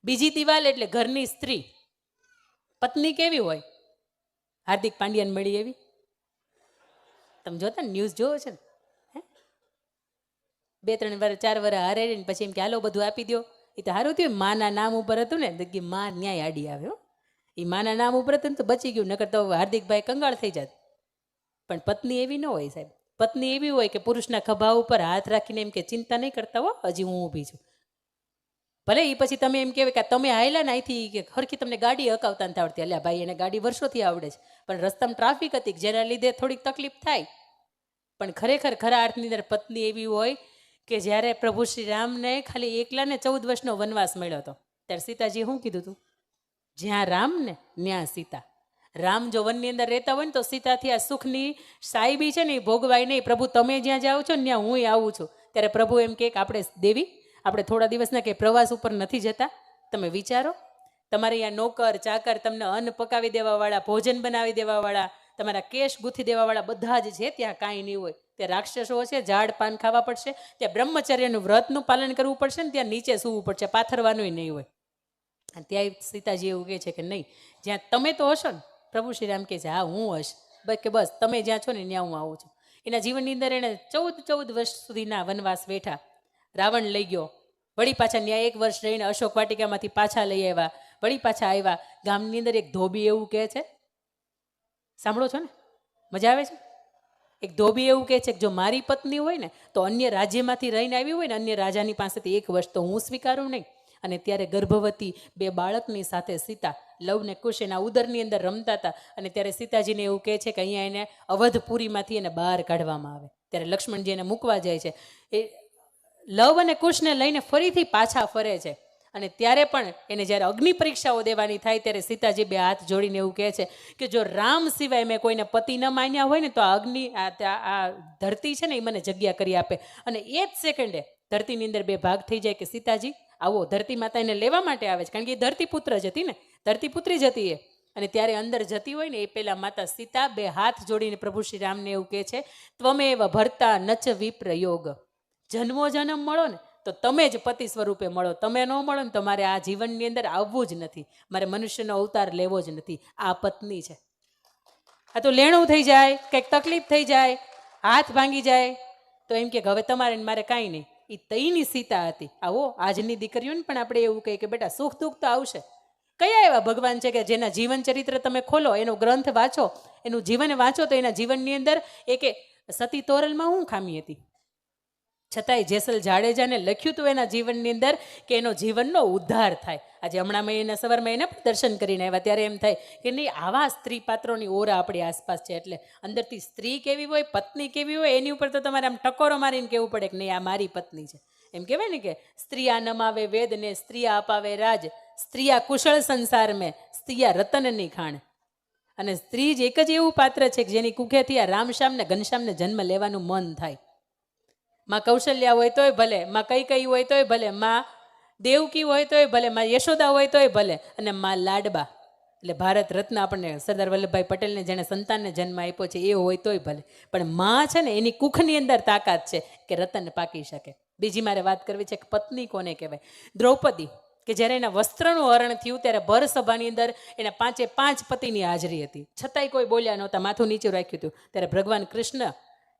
બીજી દિવાલ એટલે ઘરની સ્ત્રી. પત્ની કેવી હોય? હાર્દિક પાંડ્યાને મળી એવી? તમે જોતા ને, ન્યૂઝ જોવો છે ને? 2-3 વાર 4 વાર હારે ને પછી એમ કે હાલો બધું આપી દો. એ તો સારું થયું માના નામ ઉપર હતું ને, તો કે માં ન્યાય આડી આવ્યો. એ માના નામ ઉપર હતું ને તો બચી ગયું, નકર તો હાર્દિકભાઈ કંગાળ થઈ જાત. પણ પત્ની એવી ન હોય સાહેબ. પત્ની એવી હોય કે પુરુષના ખભા ઉપર હાથ રાખીને એમ કે ચિંતા નહીં કરતા હો, હજી હું ઊભી છું. ભલે એ પછી તમે એમ કહેવાય કે તમે હાયલા ને અહીંથી કે હરખી તમને ગાડી હકાવતા નથી આવડતી. અલ્યા ભાઈ, એને ગાડી વર્ષોથી આવડે છે, પણ રસ્તામાં ટ્રાફિક હતી જેના લીધે થોડીક તકલીફ થાય. પણ ખરેખર ખરા અર્થની અંદર પત્ની એવી હોય કે જ્યારે પ્રભુ શ્રી રામને ખાલી એકલાને 14 વર્ષનો વનવાસ મળ્યો હતો, ત્યારે સીતાજી શું કીધું હતું? જ્યાં રામ ને ત્યાં સીતા. રામ જો વનની અંદર રહેતા હોય ને તો સીતાથી આ સુખની સાહેબી છે ને એ ભોગવાય નહીં. પ્રભુ તમે જ્યાં જાઓ છો ને ત્યાં હું આવું છું. ત્યારે પ્રભુ એમ કે આપણે દેવી, આપણે થોડા દિવસના કે પ્રવાસ ઉપર નથી જતા? તમે વિચારો, તમારે અહીંયા નોકર ચાકર, તમને અન્ન પકાવી દેવાવાળા, ભોજન બનાવી દેવાવાળા, તમારા કેશ ગૂંથી દેવાવાળા બધા જ છે, ત્યાં કાંઈ નહીં હોય. ત્યાં રાક્ષસો છે, ઝાડ પાન ખાવા પડશે, ત્યાં બ્રહ્મચર્યનું વ્રતનું પાલન કરવું પડશે ને ત્યાં નીચે સૂવું પડશે, પાથરવાનું નહીં હોય. અને ત્યાં સીતાજી એવું કહે છે કે નહીં, જ્યાં તમે તો હશો ને, પ્રભુ શ્રી રામ કહે છે હા હું હશ, કે બસ તમે જ્યાં છો ને ત્યાં હું આવું છું. એના જીવનની અંદર એણે 14 વર્ષ સુધીના વનવાસ બેઠા. રાવણ લઈ ગયો, વળી પાછા ત્યાં 1 વર્ષ રહીને અશોક વાટિકામાંથી પાછા લઈ આવ્યા, વળી પાછા આવ્યા. ગામની અંદર એક ધોબી એવું કહે છે, સાંભળો છો ને, મજા આવે છે? એક ધોબી એવું કહે છે કે જો મારી પત્ની હોય ને તો અન્ય રાજ્યમાંથી રહીને આવી હોય ને, અન્ય રાજાની પાસેથી 1 વર્ષ, તો હું સ્વીકારું નહીં. અને ત્યારે ગર્ભવતી 2 બાળકની સાથે સીતા લવ ને કુશ એના ઉદરની અંદર રમતા હતા. અને ત્યારે સીતાજીને એવું કહે છે કે અહીંયા એને અવધપુરીમાંથી એને બહાર કાઢવામાં આવે. ત્યારે લક્ષ્મણજી એને મૂકવા જાય છે. એ લવ અને કુશને લઈને ફરીથી પાછા ફરે છે. અને ત્યારે પણ એને જ્યારે અગ્નિ પરીક્ષાઓ દેવાની થાય ત્યારે સીતાજી 2 હાથ જોડીને એવું કહે છે કે જો રામ સિવાય મેં કોઈને પતિ ન માન્યા હોય ને તો આ અગ્નિ, આ ધરતી છે ને એ મને જગ્યા કરી આપે. અને એ જ સેકન્ડે ધરતીની અંદર 2 ભાગ થઈ જાય કે સીતાજી આવો. ધરતી માતા એને લેવા માટે આવે છે, કારણ કે એ ધરતીપુત્ર જ હતી ને, ધરતીપુત્રી જ હતી એ. અને ત્યારે અંદર જતી હોય ને એ પહેલા માતા સીતા 2 હાથ જોડીને પ્રભુ શ્રી રામને એવું કહે છે, ત્વમેવ ભર્તા નચ વિપ્રયોગ. જન્મો જન્મ મળો ને તો તમે જ પતિ સ્વરૂપે મળો, તમે ન મળો ને તો મારે આ જીવનની અંદર આવવું જ નથી, મારે મનુષ્યનો અવતાર લેવો જ નથી. આ પત્ની છે. આ તો લેણું થઈ જાય, કંઈક તકલીફ થઈ જાય, હાથ ભાંગી જાય તો એમ કે હવે તમારે મારે કાંઈ નહીં. એ તઈની સીતા હતી. આવો આજની દીકરીઓને પણ આપણે એવું કહીએ કે બેટા સુખ દુઃખ તો આવશે. કયા એવા ભગવાન છે કે જેના જીવન ચરિત્ર તમે ખોલો, એનો ગ્રંથ વાંચો, એનું જીવન વાંચો તો એના જીવનની અંદર એક સતી તોરલમાં શું ખામી હતી? છતાંય જેસલ જાડેજાને લખ્યું હતું એના જીવનની અંદર કે એનો જીવનનો ઉદ્ધાર થાય. આજે હમણાં મેં એના સવારમાં એને પણ દર્શન કરીને આવ્યા, ત્યારે એમ થાય કે નહીં, આવા સ્ત્રી પાત્રોની ઓરા આપણી આસપાસ છે. એટલે અંદરથી સ્ત્રી કેવી હોય, પત્ની કેવી હોય, એની ઉપર તો તમારે આમ ટકોરો મારીને કહેવું પડે કે નહીં આ મારી પત્ની છે. એમ કહેવાય ને કે સ્ત્રીયા નમાવે વેદ ને સ્ત્રીયા અપાવે રાજ, સ્ત્રીયા કુશળ સંસાર મેં સ્ત્રીયા રતનની ખાણ. અને સ્ત્રી જ એક જ એવું પાત્ર છે કે જેની કુખેથી આ રામશ્યામ ને ઘનશ્યામને જન્મ લેવાનું મન થાય. માં કૌશલ્યા હોય તોય ભલે, માં કઈ હોય તોય ભલે, માં દેવકી હોય તોય ભલે, માં યશોદા હોય તોય ભલે, અને માં લાડબા એટલે ભારત રત્ન આપણને સરદાર વલ્લભભાઈ પટેલને જેણે સંતાનને જન્મ આપ્યો છે એ હોય તોય ભલે. પણ માં છે ને એની કુખની અંદર તાકાત છે કે રતન પાકી શકે. બીજી મારે વાત કરવી છે કે પત્ની કોને કહેવાય? દ્રૌપદી કે જ્યારે એના વસ્ત્રનું હરણ થયું ત્યારે ભર સભાની અંદર એના 5 પતિની હાજરી હતી, છતાંય કોઈ બોલ્યા નહોતા, માથું નીચું રાખ્યું હતું. ત્યારે ભગવાન કૃષ્ણ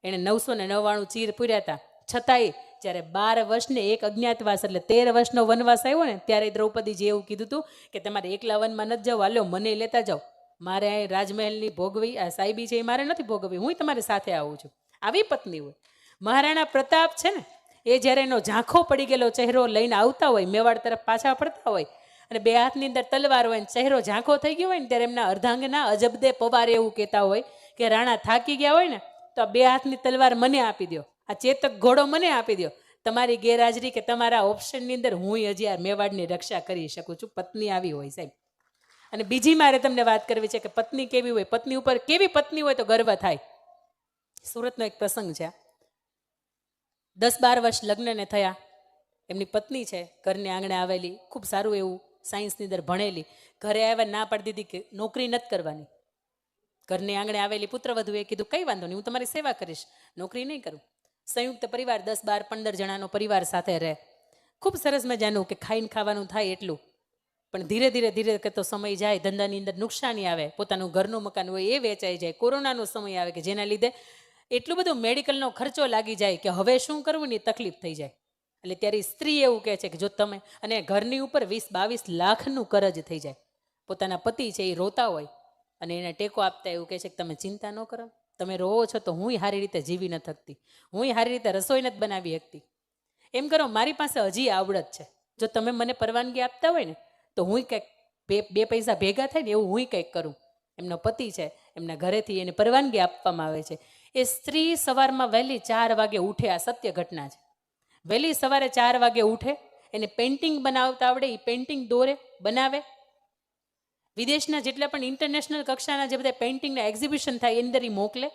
એણે 999 ચીર પૂર્યા હતા, છતાંય જ્યારે 12 વર્ષને 1 અજ્ઞાતવાસ એટલે 13 વર્ષનો વનવાસ આવ્યો ને ત્યારે દ્રૌપદીજી એવું કીધું હતું કે તમારે એકલા વનમાં નથી જાવ, હાલો મને લેતા જાઓ, મારે અહીં રાજમહેલની ભોગવી આ સાહેબી છે એ મારે નથી ભોગવી, હું તમારી સાથે આવું છું. આવી પત્ની હોય. મહારાણા પ્રતાપ છે ને એ જ્યારે એનો ઝાંખો પડી ગયેલો ચહેરો લઈને આવતા હોય, મેવાડ તરફ પાછા પડતા હોય અને 2 હાથની અંદર તલવાર હોય, ચહેરો ઝાંખો થઈ ગયો હોય ને ત્યારે એમના અર્ધાંગના અજબદે પવાર એવું કહેતા હોય કે રાણા થાકી ગયા હોય ને તો આ 2 હાથની તલવાર મને આપી દો, આ ચેતક ઘોડો મને આપી દો, તમારી ગેરહાજરી કે તમારા ઓપ્શનની અંદર હું હજી આ મેવાડની રક્ષા કરી શકું છું. પત્ની આવી હોય સાહેબ. અને બીજી મારે તમને વાત કરવી છે કે પત્ની કેવી હોય, પત્ની ઉપર કેવી પત્ની હોય તો ગર્વ થાય. સુરતનો એક પ્રસંગ છે. 10-12 વર્ષ લગ્નને થયા, એમની પત્ની છે ઘરને આંગણે આવેલી, ખૂબ સારું એવું સાયન્સની અંદર ભણેલી, ઘરે આવ્યા ના પાડી દીધી કે નોકરી નથી કરવાની. ઘરની આંગણે આવેલી પુત્રવધુએ કીધું કંઈ વાંધો નહીં, હું તમારી સેવા કરીશ, નોકરી નહીં કરું. સંયુક્ત પરિવાર 10-12-15 જણાનો પરિવાર સાથે રહે, ખૂબ સરસ મજાનું કે ખાઈને ખાવાનું થાય એટલું. પણ ધીરે ધીરે ધીરે કરતો સમય જાય, ધંધાની અંદર નુકસાની આવે, પોતાનું ઘરનું મકાન હોય એ વેચાઈ જાય, કોરોનાનો સમય આવે કે જેના લીધે એટલું બધું મેડિકલનો ખર્ચો લાગી જાય કે હવે શું કરવું ને તકલીફ થઈ જાય. એટલે ત્યારે સ્ત્રી એવું કહે છે કે જો તમે, અને ઘરની ઉપર 20-22 લાખનું કરજ થઈ જાય, પોતાના પતિ છે એ રોતા હોય અને એને ટેકો આપતા એવું કહે છે કે તમે ચિંતા ન કરો, તમે રોવો છો તો હું સારી રીતે જીવી ન થકતી, હું સારી રીતે રસોઈ નથી બનાવી શકતી, એમ કરો મારી પાસે હજી આવડત છે, જો તમે મને પરવાનગી આપતા હોય ને તો હું કંઈક બે પૈસા ભેગા થાય ને એવું હું કંઈક કરું. એમનો પતિ છે, એમના ઘરેથી એને પરવાનગી આપવામાં આવે છે. એ સ્ત્રી સવારમાં વહેલી 4 વાગે ઉઠે, આ સત્ય ઘટના છે. વહેલી સવારે 4 વાગે ઉઠે, એને પેઇન્ટિંગ બનાવતા આવડે, એ પેઇન્ટિંગ દોરે, બનાવે. વિદેશના જેટલા પણ ઇન્ટરનેશનલ કક્ષાના જે બધા પેઇન્ટિંગના એક્ઝિબિશન થાય એની અંદર એ મોકલે,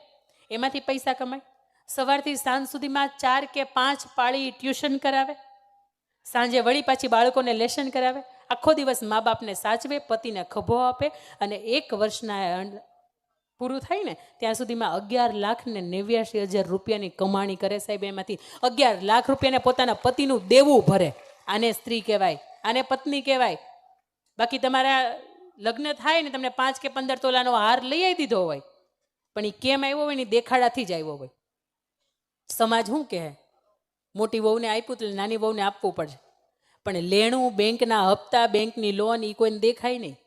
એમાંથી પૈસા કમાય. સવારથી સાંજ સુધીમાં 4 કે 5 પાળી ટ્યુશન કરાવે, સાંજે વળી પાછી બાળકોને લેસન કરાવે, આખો દિવસ મા બાપને સાચવે, પતિને ખભો આપે, અને 1 વર્ષના પૂરું થાય ને ત્યાં સુધીમાં 11,89,000 રૂપિયાની કમાણી કરે સાહેબ. એમાંથી 11 લાખ રૂપિયાને પોતાના પતિનું દેવું ભરે. આને સ્ત્રી કહેવાય, આને પત્ની કહેવાય. બાકી તમારા લગ્ન થાય ને તમને 5 કે 15 તોલાનો હાર લઈ આવી દીધો હોય, પણ એ કેમ આવ્યો હોય ને દેખાડાથી જ આવ્યો હોય. સમાજ શું કહે, મોટી વહુને આપ્યું તો નાની વહુને આપવું પડશે, પણ લેણું, બેંકના હપ્તા, બેંકની લોન એ કોઈને દેખાય નહીં.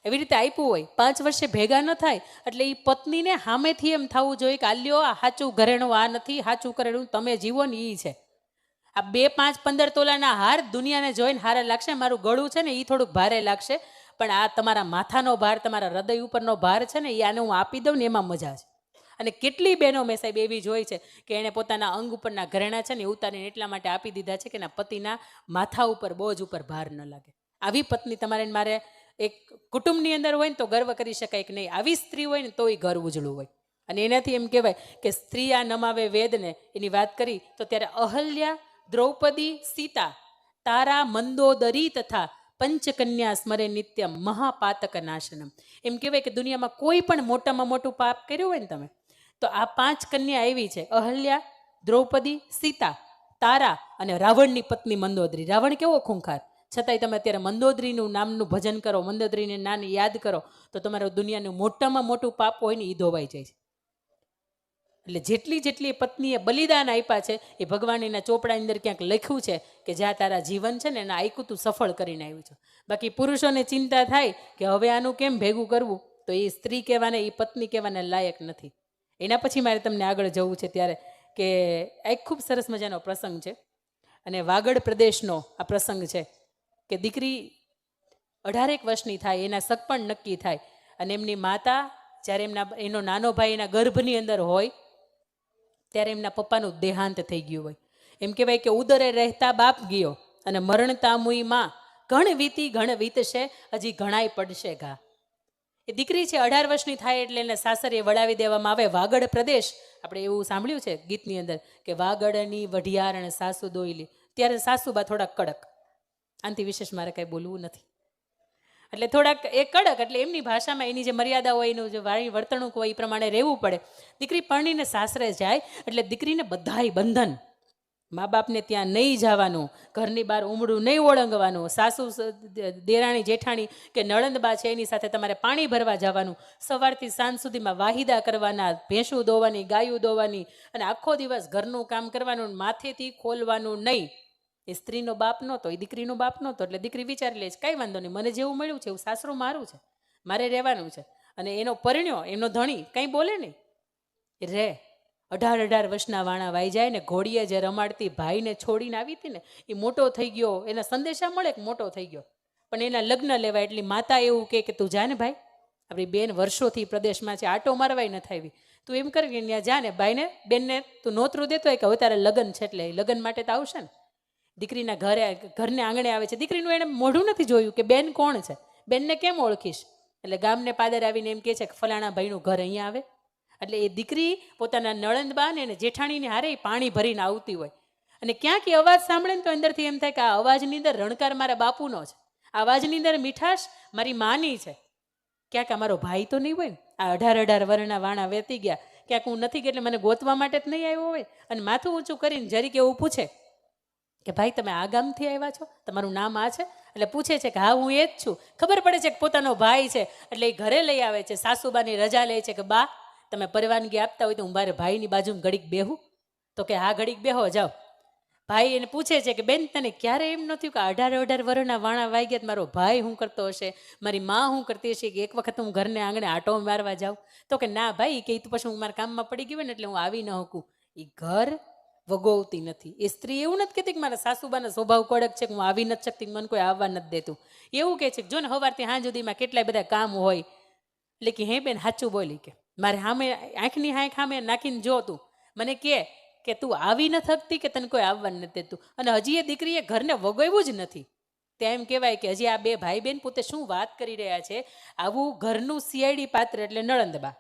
એવી રીતે આપ્યું હોય, 5 વર્ષે ભેગા ન થાય એટલે એ પત્નીને સામેથી એમ થવું જોઈએ કે આલ્યો આ સાચું ઘરેણું, આ નથી સાચું ઘરેણું, તમે જીવો ને એ છે. આ 2, 5, 15 તોલાના હાર દુનિયાને જોઈને હારે લાગશે, મારું ગળું છે ને એ થોડુંક ભારે લાગશે, પણ આ તમારા માથાનો ભાર, તમારા હૃદય ઉપરનો ભાર છે ને એ આને હું આપી દઉં ને એમાં મજા છે. અને કેટલી બહેનો મેં સાહેબ એવી જોઈ છે કે એણે પોતાના અંગ ઉપરના ઘરેણા છે ને ઉતારીને એટલા માટે આપી દીધા છે કે એના પતિના માથા ઉપર, બોજ ઉપર ભાર ન લાગે. આવી પત્ની તમારે મારે એક કુટુંબની અંદર હોય ને તો ગર્વ કરી શકાય કે નહીં, આવી સ્ત્રી હોય ને તો એ ઘર ઉજળું હોય. અને એનાથી એમ કહેવાય કે સ્ત્રી આ નમાવે વેદને, એની વાત કરી તો ત્યારે અહલ્યા, દ્રૌપદી, સીતા, તારા, મંદોદરી તથા પંચકન્યા સ્મરે નિત્યમ મહાપાતક નાશનમ. એમ કહેવાય કે દુનિયામાં કોઈ પણ મોટામાં મોટું પાપ કર્યું હોય ને તમે તો આ 5 કન્યા આવી છે, અહલ્યા, દ્રૌપદી, સીતા, તારા અને રાવણની પત્ની મંદોદરી. રાવણ કેવો ખૂંખાર, છતાંય તમે અત્યારે મંદોદરીનું નામનું ભજન કરો, મંદોદરીને નામ યાદ કરો તો તમારું દુનિયાનું મોટામાં મોટું પાપ હોય ને એ ધોવાઈ જાય છે. એટલે જેટલી જેટલી પત્નીએ બલિદાન આપ્યા છે એ ભગવાન એના ચોપડાની અંદર ક્યાંક લખ્યું છે કે જ્યાં તારા જીવન છે ને એના આયકું તું સફળ કરીને આવ્યું છે. બાકી પુરુષોને ચિંતા થાય કે હવે આનું કેમ ભેગું કરવું, તો એ સ્ત્રી કહેવાને, એ પત્ની કહેવાને લાયક નથી. એના પછી મારે તમને આગળ જવું છે ત્યારે કે એક ખૂબ સરસ મજાનો પ્રસંગ છે, અને વાગડ પ્રદેશનો આ પ્રસંગ છે કે દીકરી 18 વર્ષની થાય, એના સગપણ નક્કી થાય, અને એમની માતા જ્યારે એનો નાનો ભાઈ એના ગર્ભની અંદર હોય ત્યારે એમના પપ્પાનું દેહાંત થઈ ગયું હોય. એમ કહેવાય કે ઉદરે રહેતા બાપ ગયો અને મરણતા મુઈ માં, ઘણ વીતી ઘણ વીતશે હજી ઘણાય પડશે ઘા. એ દીકરી છે 18 વર્ષની થાય એટલે એને સાસરે વળાવી દેવામાં આવે. વાગડ પ્રદેશ, આપણે એવું સાંભળ્યું છે ગીતની અંદર કે વાગડની વઢિયારણ સાસુ દોઈલી, ત્યારે સાસુબા થોડાક કડક, આનાથી વિશેષ મારે કાંઈ બોલવું નથી. એટલે થોડાક એ કડક, એટલે એમની ભાષામાં એની જે મર્યાદા હોય, એનું જે વાણી વર્તણૂક હોય એ પ્રમાણે રહેવું પડે. દીકરી પરણીને સાસરે જાય એટલે દીકરીને બધાય બંધન, મા બાપને ત્યાં નહીં જવાનું, ઘરની બહાર ઉમડું નહીં ઓળંગવાનું, સાસુ દેરાણી જેઠાણી કે નળંદબા છે એની સાથે તમારે પાણી ભરવા જવાનું, સવારથી સાંજ સુધીમાં વાહિદા કરવાના, ભેંસું દોવાની, ગાયું દોવાની, અને આખો દિવસ ઘરનું કામ કરવાનું, માથેથી ખોલવાનું નહીં. એ સ્ત્રીનો બાપ નહોતો, એ દીકરીનો બાપ નહોતો. એટલે દીકરી વિચારી લે છે કાંઈ વાંધો નહીં, મને જેવું મળ્યું છે એવું સાસરું મારું છે, મારે રહેવાનું છે. અને એનો પરિણ્યો, એમનો ધણી કંઈ બોલે નહીં, રે. 18 વર્ષના વાણા વાઈ જાય ને ઘોડીએ જે રમાડતી ભાઈને છોડીને આવી હતી ને એ મોટો થઈ ગયો, એના સંદેશા મળે કે મોટો થઈ ગયો, પણ એના લગ્ન લેવાય. એટલે માતા એવું કે તું જા ને ભાઈ, આપણી બેન વર્ષોથી પ્રદેશમાં છે, આટો મારવાય ન થાવી, તું એમ કર કે ત્યાં જા ને ભાઈને, બેનને તું નોતરું દેતો હોય કે હવે તારે લગ્ન છે એટલે લગ્ન માટે તો આવશે ને. દીકરીના ઘરને આંગણે આવે છે. દીકરીનું એણે મોઢું નથી જોયું કે બેન કોણ છે, બેનને કેમ ઓળખીશ, એટલે ગામને પાદર આવીને એમ કહે છે કે ફલાણા ભાઈનું ઘર અહીંયા આવે. એટલે એ દીકરી પોતાના નળંદબા ને જેઠાણીને હારે પાણી ભરીને આવતી હોય, અને ક્યાંક એ અવાજ સાંભળે ને તો અંદરથી એમ થાય કે આ અવાજની અંદર રણકાર મારા બાપુનો છે, આ અવાજની અંદર મીઠાશ મારી માની છે. ક્યાંક અમારો ભાઈ તો નહીં હોય ને, આ 18 વર્ષના વાણા વેતી ગયા, ક્યાંક હું નથી કે એટલે મને ગોતવા માટે જ નહીં આવ્યો હોય. અને માથું ઊંચું કરીને જરીક એવું પૂછે કે ભાઈ તમે આ ગામથી આવ્યા છો, તમારું નામ આ છે? એટલે પૂછે છે કે હા હું એ જ છું. ખબર પડે છે કે પોતાનો ભાઈ છે, એટલે એ ઘરે લઈ આવે છે. સાસુબાની રજા લે છે કે બા તમે પરવાનગી આપતા હોય તો હું મારે ભાઈની બાજુમાં ઘડીક બેહું? તો કે હા ઘડીક બેહો જાઓ. ભાઈ એને પૂછે છે કે બેન તને ક્યારે એમ નથયું કે 18 વર્ષના વાણા વાગ્યા મારો ભાઈ શું કરતો હશે, મારી માં શું કરતી હશે, કે એક વખત હું ઘરને આંગણે આટો મારવા જાઉં? તો કે ના ભાઈ, કે તો પછી હું મારા કામમાં પડી ગઈ હોય ને એટલે હું આવી ન શકું. એ ઘર વગોવતી નથી. એ સ્ત્રી એવું નથી કહેતી કે મારા સાસુબાનો સ્વભાવ કડક છે કે હું આવી નથી શકતી, મને કોઈ આવવા નથી દેતું. એવું કહે છે કે જો ને સવારથી સાંજ સુધીમાં કેટલાય બધા કામ હોય. એટલે કે હે બેન સાચું બોલી, કે મારે સામે આંખની સામે નાખીને જો તું મને કે તું આવી ન થકતી કે તને કોઈ આવવા નથી દેતું. અને હજી એ દીકરીએ ઘરને વગોવ્યું જ નથી. ત્યાં એમ કહેવાય કે હજી આ બે ભાઈ બેન પોતે શું વાત કરી રહ્યા છે. આવું ઘરનું સીઆઈડી પાત્ર એટલે નળંદબા.